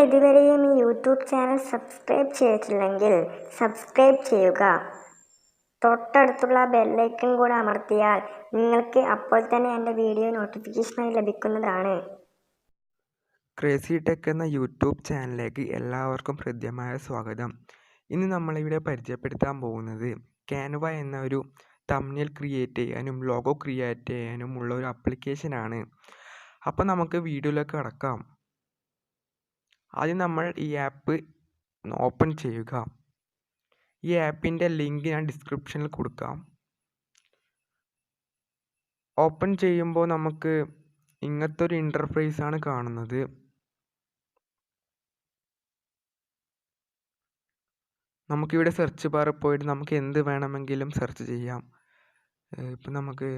ഇതുവരെയും ഈ YouTube channel subscribe ചെയ്തിട്ടില്ലെങ്കിൽ സബ്സ്ക്രൈബ് ചെയ്യുക. തൊട്ടടുത്തുള്ള ബെല്ലൈക്കൺ കൂടെ അമർത്തിയാൽ നിങ്ങൾക്ക് അപ്പോൾ തന്നെ എൻ്റെ വീഡിയോ നോട്ടിഫിക്കേഷനായി ലഭിക്കുന്നതാണ്. ക്രേസി ടെക് എന്ന യൂട്യൂബ് ചാനലിലേക്ക് എല്ലാവർക്കും ഹൃദ്യമായ സ്വാഗതം. ഇന്ന് നമ്മളിവിടെ പരിചയപ്പെടുത്താൻ പോകുന്നത് ക്യാൻവ എന്ന ഒരു തംബ്നെയിൽ ക്രിയേറ്റ് ചെയ്യാനും ലോഗോ ക്രിയേറ്റ് ചെയ്യാനും ഉള്ള ഒരു ആപ്ലിക്കേഷനാണ്. അപ്പോൾ നമുക്ക് വീഡിയോയിലേക്ക് കടക്കാം. ആദ്യം നമ്മൾ ഈ ആപ്പ് ഓപ്പൺ ചെയ്യുക. ഈ ആപ്പിൻ്റെ ലിങ്ക് ഞാൻ ഡിസ്ക്രിപ്ഷനിൽ കൊടുക്കാം. ഓപ്പൺ ചെയ്യുമ്പോൾ നമുക്ക് ഇങ്ങനത്തെ ഒരു ഇൻ്റർഫേസ് ആണ് കാണുന്നത്. നമുക്കിവിടെ സെർച്ച് ബാറിൽ പോയിട്ട് നമുക്ക് എന്ത് വേണമെങ്കിലും സെർച്ച് ചെയ്യാം. ഇപ്പം നമുക്ക്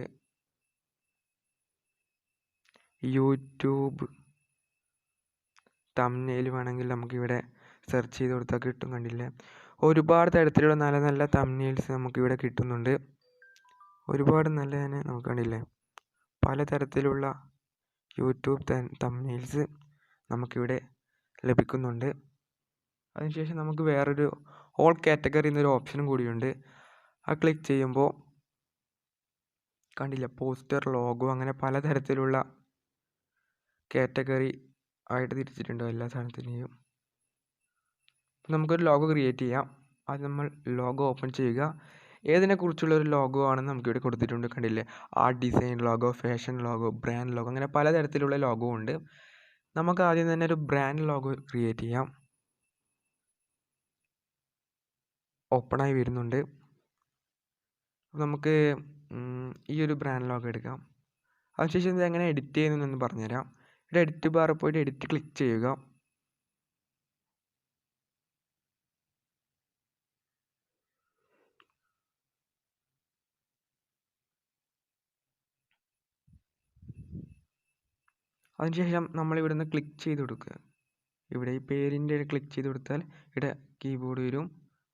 യൂട്യൂബ് തംബ്നെയിൽ വേണമെങ്കിൽ നമുക്കിവിടെ സെർച്ച് ചെയ്ത് കൊടുത്താൽ കിട്ടും. കണ്ടില്ലേ, ഒരുപാട് തരത്തിലുള്ള നല്ല നല്ല തംബ്നെയിൽസ് നമുക്കിവിടെ കിട്ടുന്നുണ്ട്. ഒരുപാട് നല്ല തന്നെ നമുക്ക് കണ്ടില്ലേ, പലതരത്തിലുള്ള യൂട്യൂബ് തംബ്നെയിൽസ് നമുക്കിവിടെ ലഭിക്കുന്നുണ്ട്. അതിനുശേഷം നമുക്ക് വേറൊരു ഓൾ കാറ്റഗറി എന്നൊരു ഓപ്ഷനും കൂടിയുണ്ട്. ആ ക്ലിക്ക് ചെയ്യുമ്പോൾ കണ്ടില്ല, പോസ്റ്റർ, ലോഗോ, അങ്ങനെ പലതരത്തിലുള്ള കാറ്റഗറി ആയിട്ട് തിരിച്ചിട്ടുണ്ട് എല്ലാ സാധനത്തിനെയും. നമുക്കൊരു ലോഗോ ക്രിയേറ്റ് ചെയ്യാം. അത് നമ്മൾ ലോഗോ ഓപ്പൺ ചെയ്യുക. ഏതിനെക്കുറിച്ചുള്ള ഒരു ലോഗോ ആണെന്ന് നമുക്കിവിടെ കൊടുത്തിട്ടുണ്ട്. കണ്ടില്ലേ, art design logo, fashion logo, brand logo, അങ്ങനെ പലതരത്തിലുള്ള ലോഗോ ഉണ്ട്. നമുക്ക് ആദ്യം തന്നെ ഒരു ബ്രാൻഡ് ലോഗോ ക്രിയേറ്റ് ചെയ്യാം. ഓപ്പണായി വരുന്നുണ്ട്. നമുക്ക് ഈ ഒരു ബ്രാൻഡ് ലോഗോ എടുക്കാം. അതിനുശേഷം ഇത് എങ്ങനെ എഡിറ്റ് ചെയ്യുന്നതെന്ന് പറഞ്ഞുതരാം. ഇവിടെ എഡിറ്റ് ബാറിൽ പോയിട്ട് എഡിറ്റ് ക്ലിക്ക് ചെയ്യുക. അതിനുശേഷം നമ്മൾ ഇവിടെ നിന്ന് ക്ലിക്ക് ചെയ്ത് കൊടുക്കുക. ഇവിടെ ഈ പേരിൻ്റെ ക്ലിക്ക് ചെയ്ത് കൊടുത്താൽ ഇവിടെ കീബോർഡ് വരും.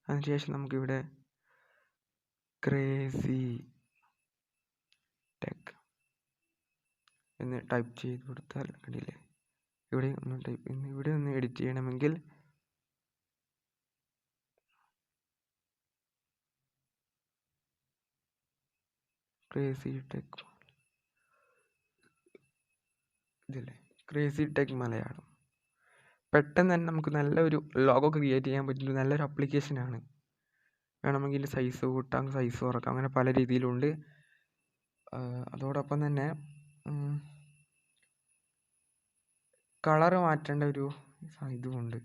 അതിനുശേഷം നമുക്കിവിടെ ക്രേസി ടെക് എന്ന് ടൈപ്പ് ചെയ്ത് കൊടുത്താൽ കണ്ടില്ലേ, ഇവിടെ ഒന്ന് എഡിറ്റ് ചെയ്യണമെങ്കിൽ ക്രേസി ടെക് ഇതില്ലേ, ക്രേസി ടെക് മലയാളം. പെട്ടെന്ന് തന്നെ നമുക്ക് നല്ലൊരു ലോഗോ ക്രിയേറ്റ് ചെയ്യാൻ പറ്റുന്ന നല്ലൊരു ആപ്ലിക്കേഷനാണ്. വേണമെങ്കിൽ സൈസ് കൂട്ടാം, സൈസ് കുറക്കാം, അങ്ങനെ പല രീതിയിലുണ്ട്. അതോടൊപ്പം തന്നെ കളറ് മാറ്റേണ്ട ഒരു ഇതുമുണ്ട്.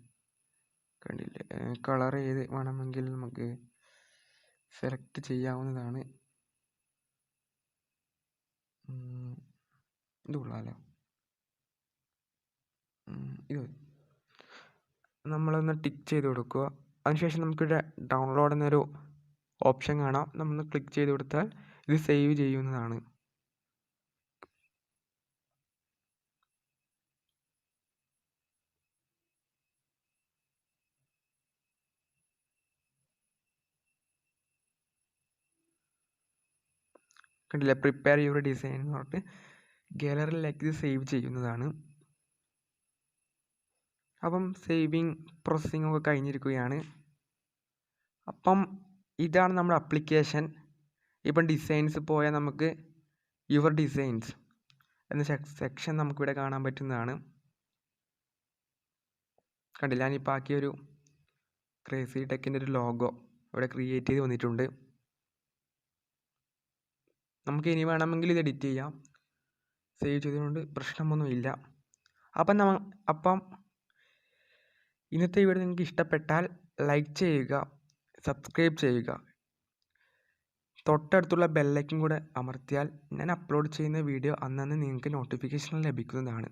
കണ്ടില്ലേ, കളർ ഏത് വേണമെങ്കിൽ നമുക്ക് സെലക്ട് ചെയ്യാവുന്നതാണ്. ഇത് കൊള്ളാമല്ലോ. ഇത് നമ്മളൊന്ന് ടിക്ക് ചെയ്ത് കൊടുക്കുക. അതിനുശേഷം നമുക്കിവിടെ ഡൗൺലോഡ് എന്നൊരു ഓപ്ഷൻ കാണാം. നമ്മളൊന്ന് ക്ലിക്ക് ചെയ്ത് കൊടുത്താൽ ഇത് സേവ് ചെയ്യുന്നതാണ്. കണ്ടില്ല, പ്രിപ്പയർ യുവർ ഡിസൈൻ എന്ന് പറഞ്ഞിട്ട് ഗാലറിയിലേക്ക് ഇത് സേവ് ചെയ്യുന്നതാണ്. അപ്പം സേവിങ് പ്രോസസ്സിംഗ് ഒക്കെ കഴിഞ്ഞിരിക്കുകയാണ്. അപ്പം ഇതാണ് നമ്മുടെ ആപ്ലിക്കേഷൻ. ഇപ്പം ഡിസൈൻസ് പോയാൽ നമുക്ക് യുവർ ഡിസൈൻസ് എന്ന സെക്ഷൻ നമുക്കിവിടെ കാണാൻ പറ്റുന്നതാണ്. കണ്ടില്ല, ഞാനിപ്പോൾ ആക്കിയൊരു ക്രേസി ടെക്കിൻ്റെ ഒരു ലോഗോ ഇവിടെ ക്രിയേറ്റ് ചെയ്ത് വന്നിട്ടുണ്ട്. നമുക്ക് ഇനി വേണമെങ്കിൽ ഇത് എഡിറ്റ് ചെയ്യാം. സേവ് ചെയ്തുകൊണ്ട് പ്രശ്നമൊന്നുമില്ല. അപ്പം ഇന്നത്തെ വീഡിയോ നിങ്ങൾക്ക് ഇഷ്ടപ്പെട്ടാൽ ലൈക്ക് ചെയ്യുക, സബ്സ്ക്രൈബ് ചെയ്യുക. തൊട്ടടുത്തുള്ള ബെല്ലൈക്കൺ കൂടെ അമർത്തിയാൽ ഞാൻ അപ്ലോഡ് ചെയ്യുന്ന വീഡിയോ അന്നന്ന് നിങ്ങൾക്ക് നോട്ടിഫിക്കേഷൻ ലഭിക്കുന്നതാണ്.